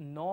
9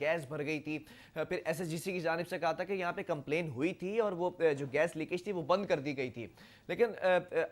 gas بھر گئی تھی. پھر SSGC کی جانب سے کہا تھا کہ یہاں پہ کمپلین ہوئی تھی اور وہ جو گیس لیکیج تھی وہ بند کر دی گئی تھی. لیکن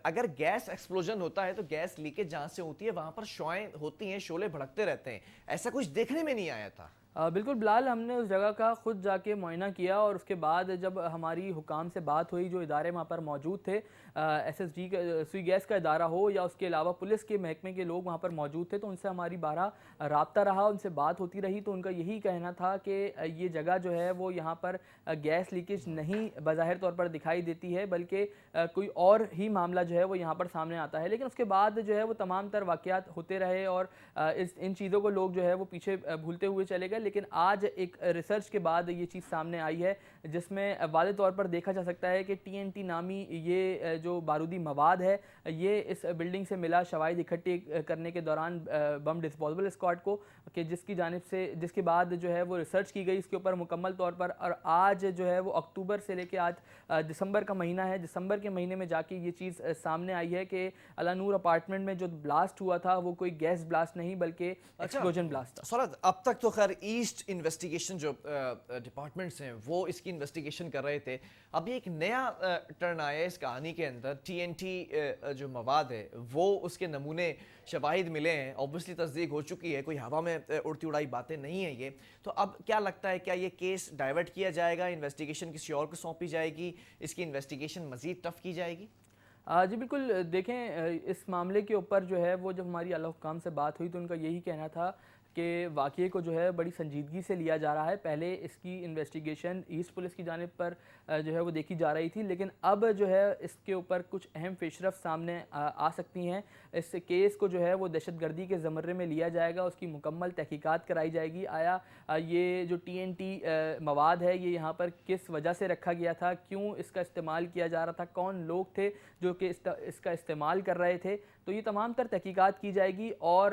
اگر گیس ایکسپلوژن ہوتا ہے تو گیس لیکیج جہاں سے ہوتی ہے وہاں پر شعائیں ہوتی ہیں, شعلے بھڑکتے رہتے ہیں. ایسا کچھ دیکھنے میں نہیں آیا تھا. بالکل بلال, ہم نے اس جگہ کا خود جا کے معائنہ کیا اور اس کے بعد جب ہماری حکام سے بات ہوئی جو ادارے وہاں پر موجود تھے, SSG کا سوئی گیس کا ادارہ ہو یا اس کے علاوہ پولیس کے محکمے کے لوگ وہاں پر موجود تھے, تو ان سے ہماری بارہ رابطہ رہا, ان سے بات ہوتی رہی. تو ان کا یہی کہنا تھا کہ یہ جگہ جو ہے وہ یہاں پر گیس لیکیج نہیں بظاہر طور پر دکھائی دیتی ہے, بلکہ کوئی اور ہی معاملہ جو ہے وہ یہاں پر سامنے آتا ہے. لیکن اس کے بعد جو ہے وہ تمام تر واقعات ہوتے رہے اور ان چیزوں کو لوگ جو ہے وہ پیچھے بھولتے ہوئے چلے گئے. لیکن آج ایک ریسرچ کے بعد یہ چیز سامنے آئی ہے جس میں واضح طور پر دیکھا جا سکتا ہے کہ TNT نامی یہ جو بارودی مواد ہے یہ اس بلڈنگ سے ملا شواہد اکٹھے کرنے کے دوران بم ڈسپوزیبل اسکواڈ کو, کہ جس کی جانب سے جس کے بعد جو ہے وہ ریسرچ کی گئی اس کے اوپر مکمل طور پر. اور آج جو ہے وہ اکتوبر سے لے کے آج دسمبر کا مہینہ ہے, دسمبر کے مہینے میں جا کے یہ چیز سامنے آئی ہے کہ الانور اپارٹمنٹ میں جو بلاسٹ ہوا تھا وہ کوئی گیس بلاسٹ نہیں بلکہ ایکسپلوژن بلاسٹ تھا. سورت, اب تک تو خیر ایسٹ انویسٹیگیشن جو ڈپارٹمنٹس ہیں وہ اس کی انویسٹیگیشن کر رہے تھے. ابھی ایک نیا ٹرن آیا ہے اس کہانی کے اندر. TNT جو مواد ہے وہ اس کے نمونے شواہد ملے ہیں, اوبویسلی تصدیق ہو چکی ہے, کوئی ہوا میں اڑتی اڑائی باتیں نہیں ہیں یہ. تو اب کیا لگتا ہے, کیا یہ کیس ڈائیورٹ کیا جائے گا, انویسٹیگیشن کسی اور کو سونپی جائے گی, اس کی انویسٹیگیشن مزید ٹف کی جائے گی؟ جی بالکل, دیکھیں اس معاملے کے اوپر جو ہے وہ جب ہماری اعلیٰ حکام سے بات ہوئی تو ان کا یہی کہنا تھا کہ واقعے کو جو ہے بڑی سنجیدگی سے لیا جا رہا ہے. پہلے اس کی انویسٹیگیشن ایسٹ پولیس کی جانب پر جو ہے وہ دیکھی جا رہی تھی, لیکن اب جو ہے اس کے اوپر کچھ اہم پیش رفت سامنے آ سکتی ہیں. اس کیس کو جو ہے وہ دہشت گردی کے زمرے میں لیا جائے گا, اس کی مکمل تحقیقات کرائی جائے گی. آیا یہ جو TNT مواد ہے یہ یہاں پر کس وجہ سے رکھا گیا تھا, کیوں اس کا استعمال کیا جا رہا تھا, کون لوگ تھے جو کہ اس کا استعمال کر رہے تھے, تو یہ تمام تر تحقیقات کی جائے گی. اور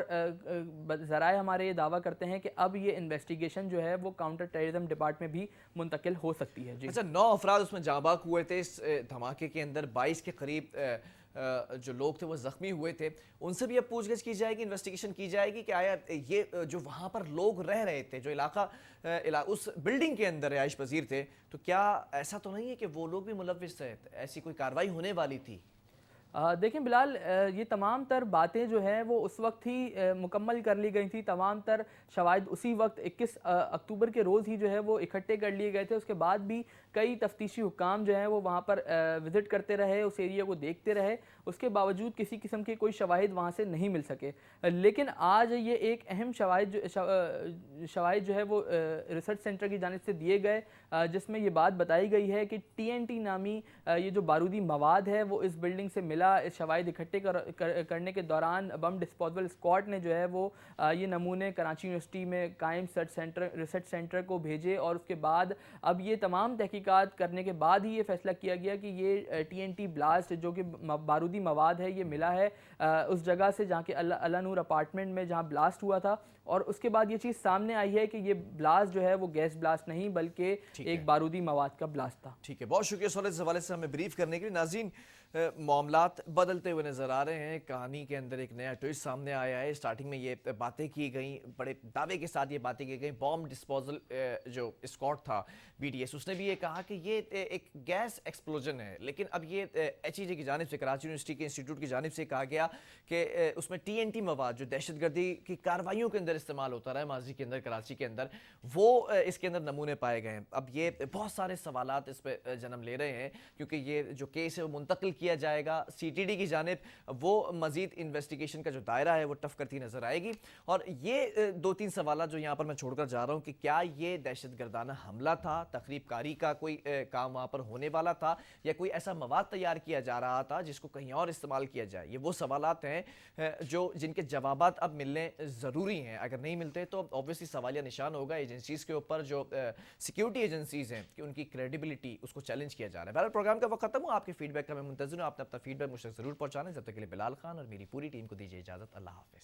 ذرائع ہمارے یہ دعویٰ کرتے ہیں کہ اب یہ انویسٹیگیشن جو ہے وہ کاؤنٹر ٹیررزم ڈپارٹمنٹ میں بھی منتقل ہو سکتی ہے. جی اچھا, 9 افراد اس میں جاں باک ہوئے تھے اس دھماکے کے اندر, 22 کے قریب جو لوگ تھے وہ زخمی ہوئے تھے. ان سے بھی اب پوچھ گچھ کی جائے گی, انویسٹیگیشن کی جائے گی کہ آیا یہ جو وہاں پر لوگ رہ رہے تھے, جو علاقہ اس بلڈنگ کے اندر رہائش پذیر تھے, تو کیا ایسا تو نہیں ہے کہ وہ لوگ بھی ملوث تھے, ایسی کوئی کارروائی ہونے والی تھی؟ دیکھیں بلال, یہ تمام تر باتیں جو ہیں وہ اس وقت ہی مکمل کر لی گئی تھی. تمام تر شواہد اسی وقت 21 اکتوبر کے روز ہی جو ہے وہ اکٹھے کر لیے گئے تھے. اس کے بعد بھی کئی تفتیشی حکام جو ہیں وہ وہاں پر وزٹ کرتے رہے, اس ایریا کو دیکھتے رہے, اس کے باوجود کسی قسم کے کوئی شواہد وہاں سے نہیں مل سکے. لیکن آج یہ ایک اہم شواہد جو ہے وہ ریسرچ سینٹر کی جانب سے دیے گئے, جس میں یہ بات بتائی گئی ہے کہ TNT نامی یہ جو بارودی مواد ہے وہ اس بلڈنگ سے ملا. اس شواہد اکٹھے کرنے کے دوران بم ڈسپوزیبل اسکواڈ نے جو ہے وہ یہ نمونے کراچی یونیورسٹی میں قائم ریسرچ سینٹر کو بھیجے, اور اس کے بعد اب یہ تمام تحقیقات کرنے کے بعد ہی یہ فیصلہ کیا گیا کہ یہ TNT بلاسٹ جو کہ بارودی مواد ہے یہ ملا ہے اس جگہ سے جہاں کہ الانور اپارٹمنٹ میں جہاں بلاسٹ ہوا تھا. اور اس کے بعد یہ چیز سامنے آئی ہے کہ یہ بلاسٹ جو ہے وہ گیس بلاسٹ نہیں بلکہ ایک بارودی مواد کا بلاسٹ تھا. ٹھیک ہے, بہت شکریہ سہولت اس حوالے سے ہمیں بریف کرنے کے لیے. ناظرین, معاملات بدلتے ہوئے نظر آ رہے ہیں, کہانی کے اندر ایک نیا ٹوئسٹ سامنے آیا ہے. اسٹارٹنگ میں یہ باتیں کی گئیں, بڑے دعوے کے ساتھ یہ باتیں کی گئیں. بام ڈسپوزل جو اسکواڈ تھا BDS, اس نے بھی یہ کہا کہ یہ ایک گیس ایکسپلوژن ہے, لیکن اب یہ HEJ کی جانب سے, کراچی یونیورسٹی کے انسٹیٹیوٹ کی جانب سے کہا گیا کہ اس میں TNT مواد جو دہشت گردی کی کارروائیوں کے اندر استعمال ہوتا رہا ہے ماضی کے اندر کراچی کے اندر, وہ اس کے اندر نمونے پائے گئے ہیں. اب یہ بہت سارے سوالات اس پہ جنم لے رہے ہیں, کیونکہ یہ جو کیس ہے وہ منتقل کیا جائے گا CTD کی جانب, وہ مزید انویسٹیگیشن کا جو دائرہ ہے وہ ٹف کرتی نظر آئے گی. اور یہ 2-3 سوالات جو یہاں پر میں چھوڑ کر جا رہا ہوں کہ کیا یہ دہشت گردانہ حملہ تھا, تخریب کاری کا کوئی کام وہاں پر ہونے والا تھا, یا کوئی ایسا مواد تیار کیا جا رہا تھا جس کو کہیں اور استعمال کیا جائے. یہ وہ سوالات ہیں جن کے جوابات اب ملنے ضروری ہیں. اگر نہیں ملتے تو اوبویسلی سوالیہ نشان ہوگا ایجنسیز کے اوپر, جو سیکیورٹی ایجنسیز ہیں, کہ ان کی کریڈیبلٹی اس کو چیلنج کیا جا رہا ہے. بہرحال پروگرام کا وقت ختم ہو, آپ کے فیڈ بیک کا میں منتظر ہوں. آپ نے اپنا فیڈ بیک مجھ تک ضرور پہنچانا ہے. جب تک کے لیے بلال خان اور میری پوری ٹیم کو دیجیے اجازت. اللہ حافظ.